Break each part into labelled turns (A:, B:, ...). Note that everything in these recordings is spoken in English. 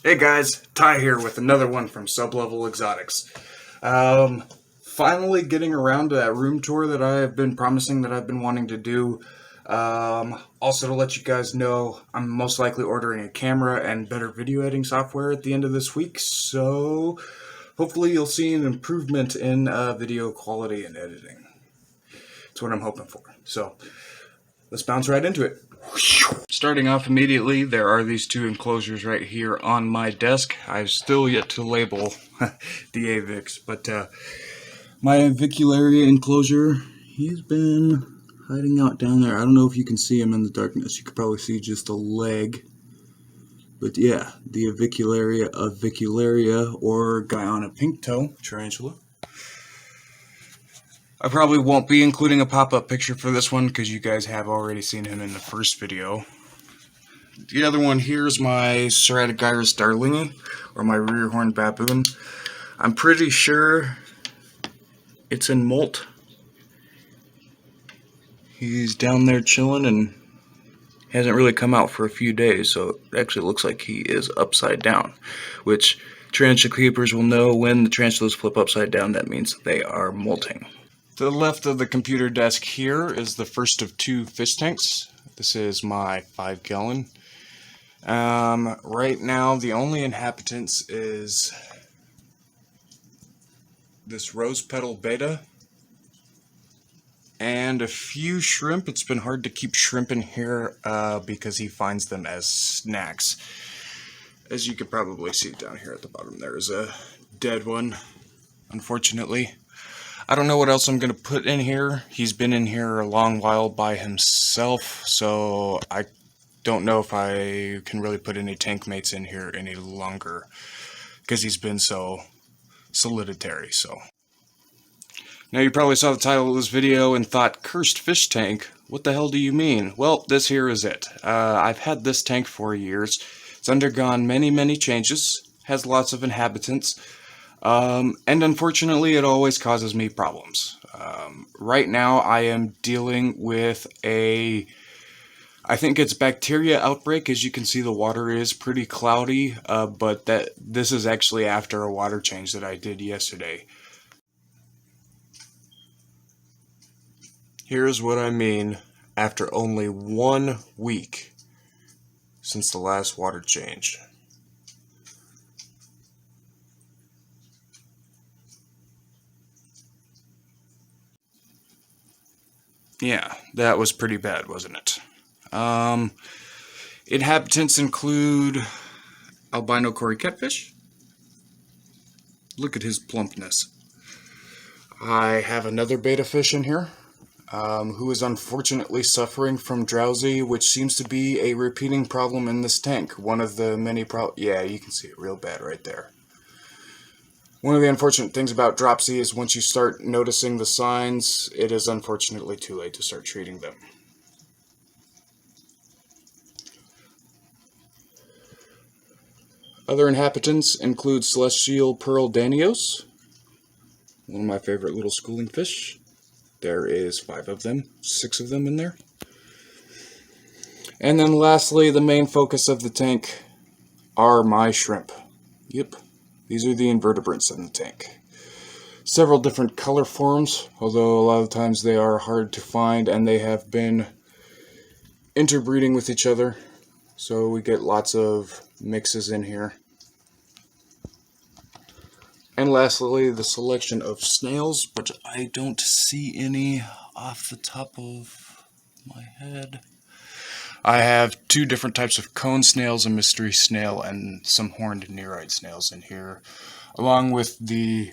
A: Hey guys, Ty here with another one from Sublevel Exotics. Finally getting around to that room tour that I have been promising that I've been wanting to do. Also to let you guys know, I'm most likely ordering a camera and better video editing software at the end of this week, so hopefully you'll see an improvement in video quality and editing. That's what I'm hoping for. So, let's bounce right into it. Starting off immediately, there are these two enclosures right here on my desk. I've still yet to label the Avix, but my Avicularia enclosure, he's been hiding out down there. I don't know if you can see him in the darkness. You could probably see just a leg. But yeah, the Avicularia, or Guyana pinktoe tarantula. I probably won't be including a pop-up picture for this one because you guys have already seen him in the first video. The other one here is my Ceratogyrus darlingi, or my rear-horned baboon. I'm pretty sure it's in molt. He's down there chilling and hasn't really come out for a few days, so it actually looks like he is upside down, which tarantula keepers will know when the tarantulas flip upside down. That means they are molting. To the left of the computer desk here is the first of two fish tanks. This is my 5-gallon. Right now, the only inhabitants is this rose petal beta and a few shrimp. It's been hard to keep shrimp in here because he finds them as snacks. As you can probably see down here at the bottom, there is a dead one, unfortunately. I don't know what else I'm going to put in here. He's been in here a long while by himself, so I don't know if I can really put any tank mates in here any longer because he's been so solitary. So now you probably saw the title of this video and thought, cursed fish tank, what the hell do you mean? Well, this here is it. I've had this tank for years. It's undergone many changes, has lots of inhabitants. And unfortunately, it always causes me problems. Right now, I am dealing with I think it's bacteria outbreak. As you can see, the water is pretty cloudy, but this is actually after a water change that I did yesterday. Here's what I mean after only 1 week since the last water change. Yeah, that was pretty bad, wasn't it? Inhabitants include albino cory catfish. Look at his plumpness. I have another beta fish in here, who is unfortunately suffering from drowsy, which seems to be a repeating problem in this tank. One of the many yeah, you can see it real bad right there. One of the unfortunate things about dropsy is once you start noticing the signs, it is unfortunately too late to start treating them. Other inhabitants include celestial pearl danios, one of my favorite little schooling fish. There is 5 of them, 6 of them in there. And then lastly, the main focus of the tank are my shrimp. Yep. These are the invertebrates in the tank. Several different color forms, although a lot of times they are hard to find, and they have been interbreeding with each other, so we get lots of mixes in here. And lastly, the selection of snails, but I don't see any off the top of my head. I have 2 different types of cone snails, a mystery snail, and some horned nereid snails in here, along with the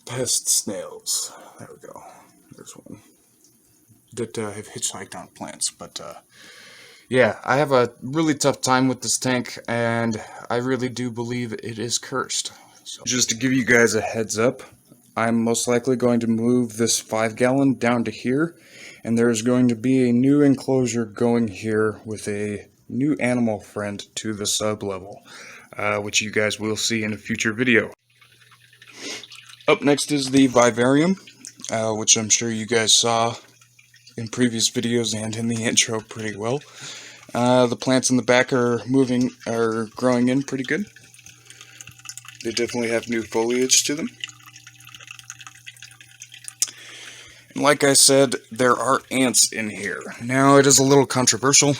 A: pest snails. There we go. There's one that have hitchhiked on plants. But yeah, I have a really tough time with this tank, and I really do believe it is cursed. So just to give you guys a heads up, I'm most likely going to move this 5-gallon down to here, and there's going to be a new enclosure going here with a new animal friend to the sub-level, which you guys will see in a future video. Up next is the Vivarium, which I'm sure you guys saw in previous videos and in the intro pretty well. The plants in the back are growing in pretty good. They definitely have new foliage to them. And like I said, there are ants in here. Now, it is a little controversial.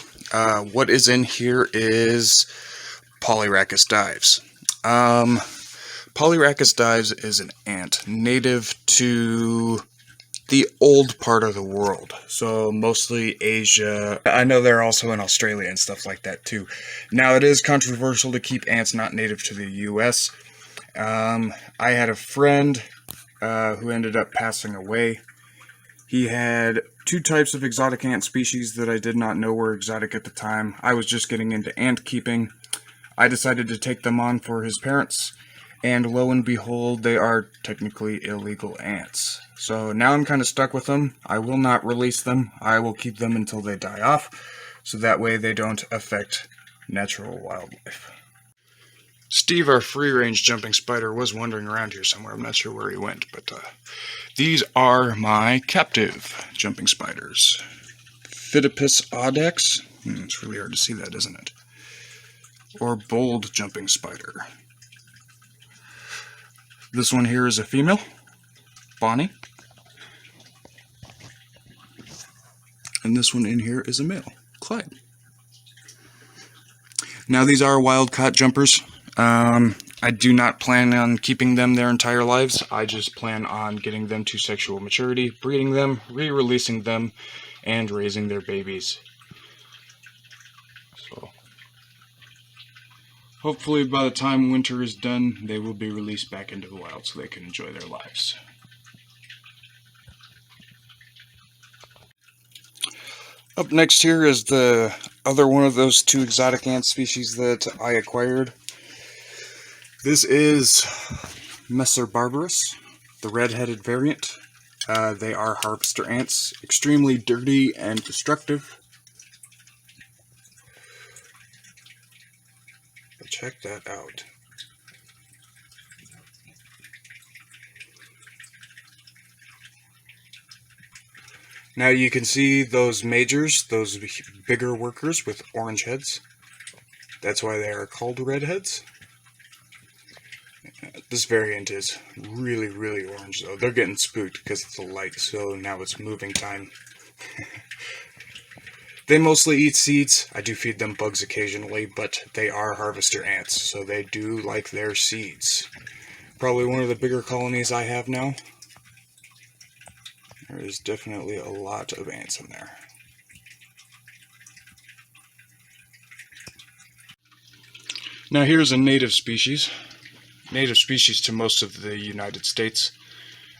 A: What is in here is Polyrhacus dives. Polyrhacus dives is an ant native to the old part of the world, so mostly Asia. I know they're also in Australia and stuff like that too. Now, it is controversial to keep ants not native to the US. I had a friend who ended up passing away. He had 2 types of exotic ant species that I did not know were exotic at the time. I was just getting into ant keeping. I decided to take them on for his parents, and lo and behold, they are technically illegal ants. So now I'm kind of stuck with them. I will not release them. I will keep them until they die off, so that way they don't affect natural wildlife. Steve, our free-range jumping spider, was wandering around here somewhere. I'm not sure where he went, but these are my captive jumping spiders. Phidippus audax. It's really hard to see that, isn't it? Or bold jumping spider. This one here is a female, Bonnie. And this one in here is a male, Clyde. Now, these are wild-caught jumpers. I do not plan on keeping them their entire lives. I just plan on getting them to sexual maturity, breeding them, re-releasing them, and raising their babies. So, hopefully by the time winter is done, they will be released back into the wild so they can enjoy their lives. Up next here is the other one of those 2 exotic ant species that I acquired. This is Messer barbarus, the red-headed variant. They are harvester ants, extremely dirty and destructive. But check that out. Now you can see those majors, those bigger workers with orange heads. That's why they are called redheads. This variant is really, really orange though. They're getting spooked because it's a light, so now it's moving time. They mostly eat seeds. I do feed them bugs occasionally, but they are harvester ants, so they do like their seeds. Probably one of the bigger colonies I have now. There is definitely a lot of ants in there. Now here's a native species to most of the United States.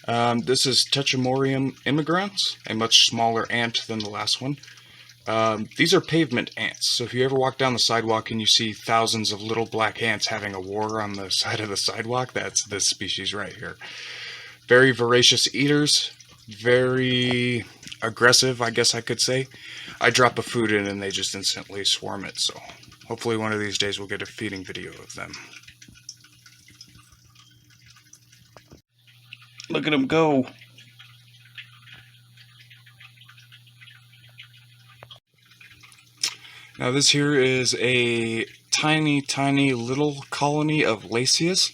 A: This is Tetramorium Immigrants, a much smaller ant than the last one. These are pavement ants, so if you ever walk down the sidewalk and you see thousands of little black ants having a war on the side of the sidewalk, that's this species right here. Very voracious eaters, very aggressive, I guess I could say. I drop a food in and they just instantly swarm it, so hopefully one of these days we'll get a feeding video of them. Look at them go! Now this here is a tiny, tiny little colony of Lasius.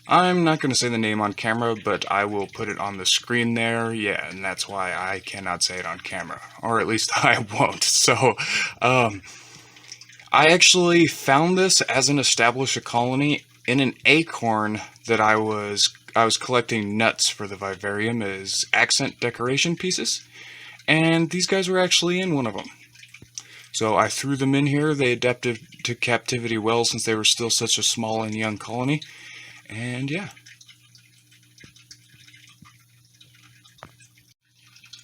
A: I'm not going to say the name on camera, but I will put it on the screen there. Yeah, and that's why I cannot say it on camera. Or at least I won't. So, I actually found this as an established colony in an acorn that I was collecting nuts for the Vivarium as accent decoration pieces. And these guys were actually in one of them. So I threw them in here. They adapted to captivity well since they were still such a small and young colony. And yeah.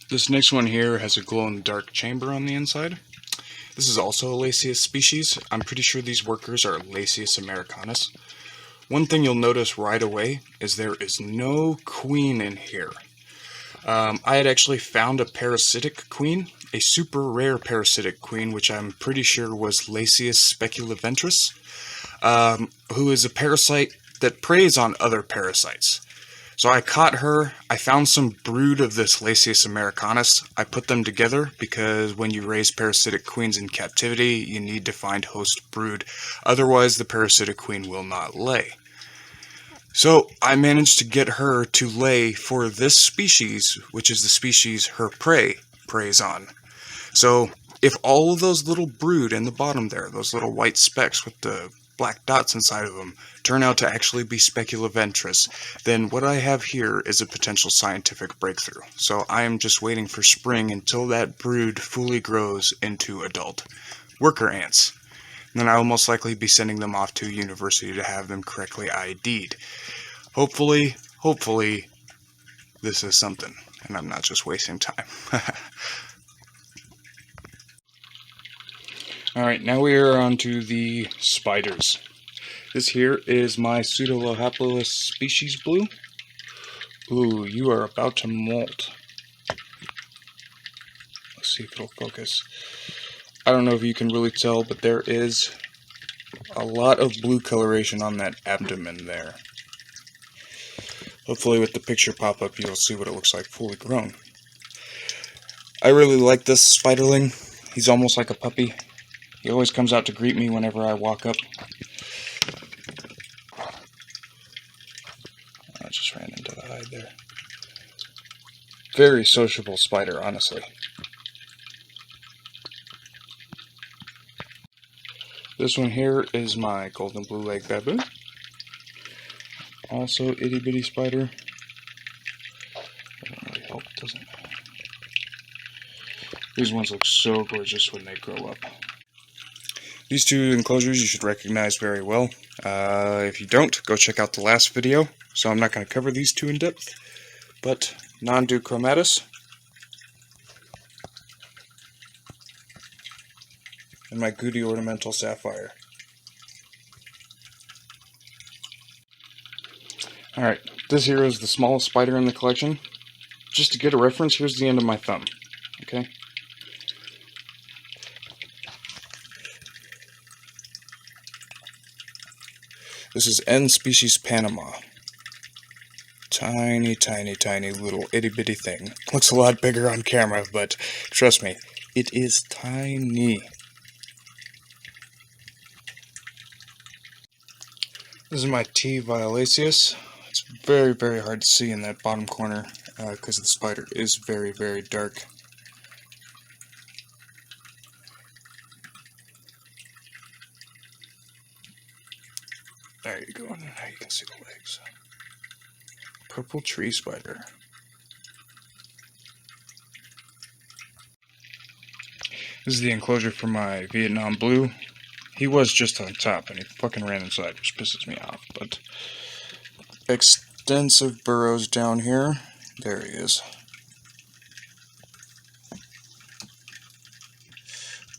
A: This next one here has a glow-in-the-dark chamber on the inside. This is also a Lasius species. I'm pretty sure these workers are Lasius americanus. One thing you'll notice right away is there is no queen in here. I had actually found a Parasitic Queen, a super rare Parasitic Queen, which I'm pretty sure was Lasius speculiventris, who is a parasite that preys on other parasites. So I caught her. I found some brood of this Lasius americanus. I put them together because when you raise parasitic queens in captivity, you need to find host brood. Otherwise, the parasitic queen will not lay. So I managed to get her to lay for this species, which is the species her prey preys on. So if all of those little brood in the bottom there, those little white specks with the black dots inside of them, turn out to actually be speculoventris, then what I have here is a potential scientific breakthrough. So I am just waiting for spring until that brood fully grows into adult worker ants. And then I will most likely be sending them off to university to have them correctly ID'd. Hopefully, this is something, and I'm not just wasting time. Alright, now we are on to the spiders. This here is my Pseudolohaplus species blue. Ooh, you are about to molt. Let's see if it'll focus. I don't know if you can really tell, but there is a lot of blue coloration on that abdomen there. Hopefully with the picture pop-up you'll see what it looks like fully grown. I really like this spiderling. He's almost like a puppy. He always comes out to greet me whenever I walk up. I just ran into the hide there. Very sociable spider, honestly. This one here is my golden blue leg baboon. Also itty bitty spider. Doesn't really help, does it? These ones look so gorgeous when they grow up. These two enclosures you should recognize very well. If you don't, go check out the last video. So I'm not going to cover these two in depth. But non-duchromatus and my Goody ornamental sapphire. Alright, this here is the smallest spider in the collection. Just to get a reference, here's the end of my thumb. Okay? This is N species Panama. Tiny, tiny, tiny little itty bitty thing. Looks a lot bigger on camera, but trust me, it is tiny. This is my T. violaceus. It's very, very hard to see in that bottom corner because the spider is very, very dark. There you go, and now you can see the legs. Purple tree spider. This is the enclosure for my Vietnam blue. He was just on top and he fucking ran inside, which pisses me off, but extensive burrows down here. There he is.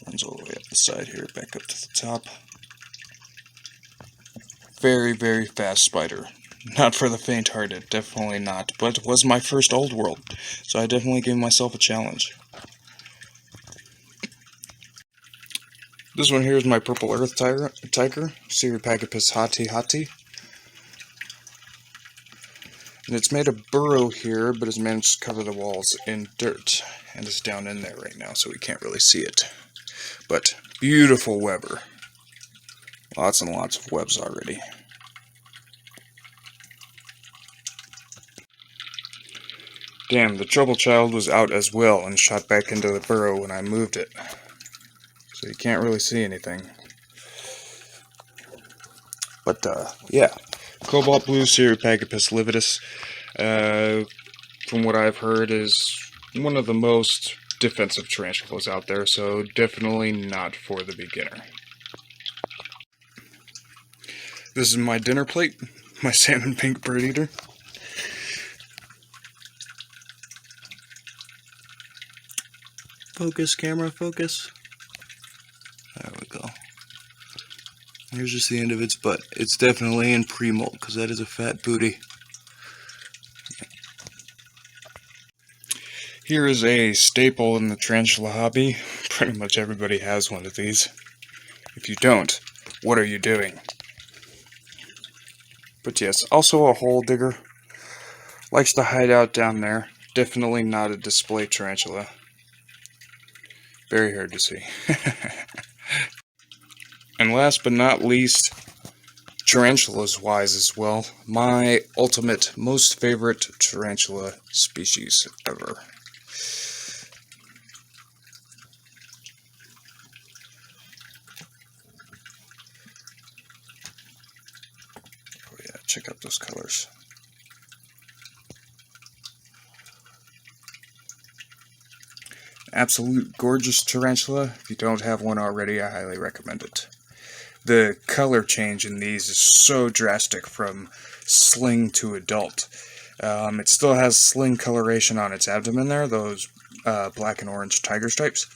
A: Runs all the way up the side here, back up to the top. Very, very fast spider. Not for the faint-hearted, definitely not. But it was my first old world, so I definitely gave myself a challenge. This one here is my purple earth tiger, Siripagapus hati. And it's made a burrow here, but has managed to cover the walls in dirt. And it's down in there right now, so we can't really see it. But beautiful webber. Lots and lots of webs already. Damn, the trouble child was out as well and shot back into the burrow when I moved it. So you can't really see anything. But, yeah. Cobalt blue Siripagapus lividus, from what I've heard, is one of the most defensive tarantulas out there, so definitely not for the beginner. This is my dinner plate, my salmon pink bird eater. Focus, camera, focus. There we go. Here's just the end of its butt. It's definitely in pre-molt, because that is a fat booty. Here is a staple in the tarantula hobby. Pretty much everybody has one of these. If you don't, what are you doing? But yes, also a hole digger. Likes to hide out down there. Definitely not a display tarantula. Very hard to see. And last but not least, tarantulas wise as well, my ultimate, most favorite tarantula species ever. Oh yeah, check out those colors. Absolute gorgeous tarantula. If you don't have one already, I highly recommend it. The color change in these is so drastic from sling to adult. It still has sling coloration on its abdomen there, those black and orange tiger stripes.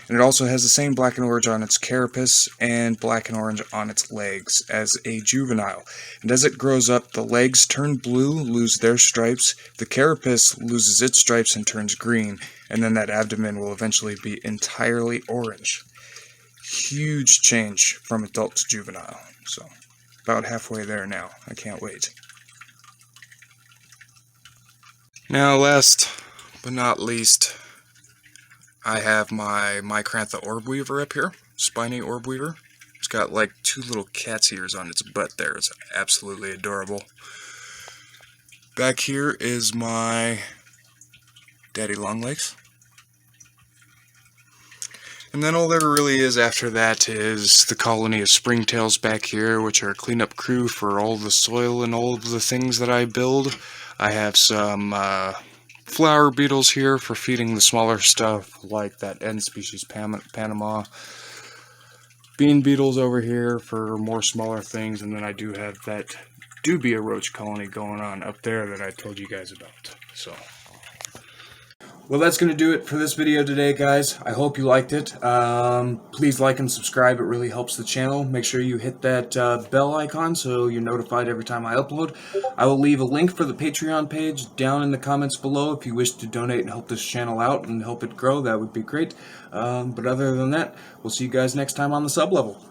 A: And it also has the same black and orange on its carapace and black and orange on its legs as a juvenile. And as it grows up, the legs turn blue, lose their stripes, the carapace loses its stripes and turns green, and then that abdomen will eventually be entirely orange. Huge change from adult to juvenile. So, about halfway there now. I can't wait. Now, last but not least, I have my Micrantha Orb Weaver up here. Spiny Orb Weaver. It's got like 2 little cat's ears on its butt there. It's absolutely adorable. Back here is my Daddy Longlegs. And then all there really is after that is the colony of springtails back here, which are a cleanup crew for all the soil and all of the things that I build. I have some flower beetles here for feeding the smaller stuff, like that end species Panama. Bean beetles over here for more smaller things, and then I do have that dubia roach colony going on up there that I told you guys about. So. Well, that's going to do it for this video today, guys. I hope you liked it. Please like and subscribe. It really helps the channel. Make sure you hit that bell icon so you're notified every time I upload. I will leave a link for the Patreon page down in the comments below. If you wish to donate and help this channel out and help it grow, that would be great. But other than that, we'll see you guys next time on the sub-level.